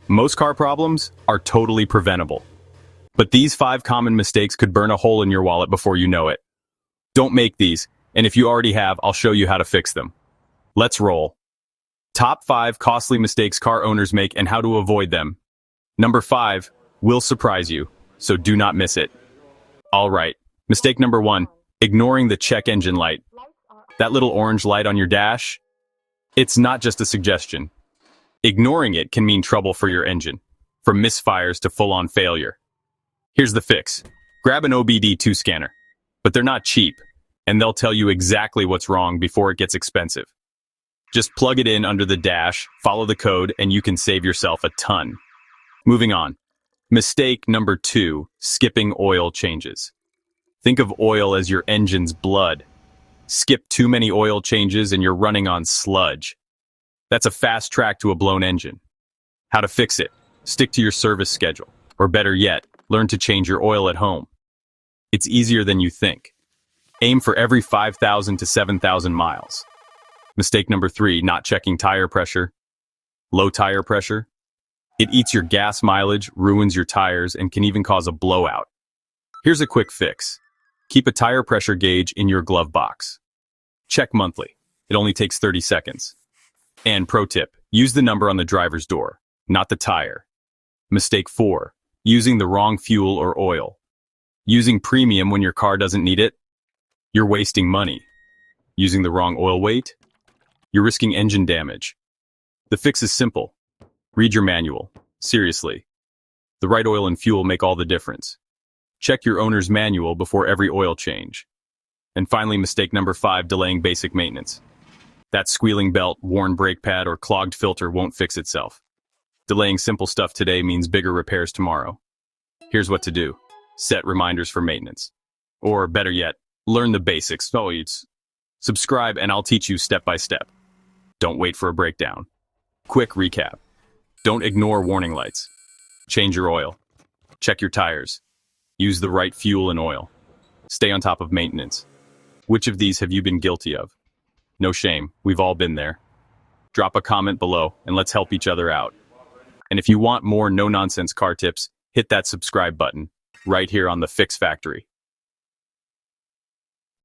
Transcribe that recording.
Most car problems are totally preventable. But these 5 common mistakes could burn a hole in your wallet before you know it. Don't make these, and if you already have, I'll show you how to fix them. Let's roll. Top 5 costly mistakes car owners make and how to avoid them. Number 5 will surprise you, so do not miss it. Alright, mistake number 1, ignoring the check engine light. That little orange light on your dash? It's not just a suggestion. Ignoring it can mean trouble for your engine, from misfires to full-on failure. Here's the fix. Grab an OBD2 scanner. But they're not cheap, and they'll tell you exactly what's wrong before it gets expensive. Just plug it in under the dash, follow the code, and you can save yourself a ton. Moving on. Mistake number 2, skipping oil changes. Think of oil as your engine's blood. Skip too many oil changes and you're running on sludge. That's a fast track to a blown engine. How to fix it? Stick to your service schedule. Or better yet, learn to change your oil at home. It's easier than you think. Aim for every 5,000 to 7,000 miles. Mistake number 3, not checking tire pressure. Low tire pressure. It eats your gas mileage, ruins your tires, and can even cause a blowout. Here's a quick fix. Keep a tire pressure gauge in your glove box. Check monthly. It only takes 30 seconds. And pro tip, use the number on the driver's door, not the tire. Mistake 4, using the wrong fuel or oil. Using premium when your car doesn't need it? You're wasting money. Using the wrong oil weight? You're risking engine damage. The fix is simple. Read your manual. Seriously. The right oil and fuel make all the difference. Check your owner's manual before every oil change. And finally, mistake number 5, delaying basic maintenance. That squealing belt, worn brake pad, or clogged filter won't fix itself. Delaying simple stuff today means bigger repairs tomorrow. Here's what to do. Set reminders for maintenance. Or better yet, learn the basics. Subscribe and I'll teach you step by step. Don't wait for a breakdown. Quick recap. Don't ignore warning lights. Change your oil. Check your tires. Use the right fuel and oil. Stay on top of maintenance. Which of these have you been guilty of? No shame, we've all been there. Drop a comment below and let's help each other out. And if you want more no-nonsense car tips, hit that subscribe button right here on the Fix Factory.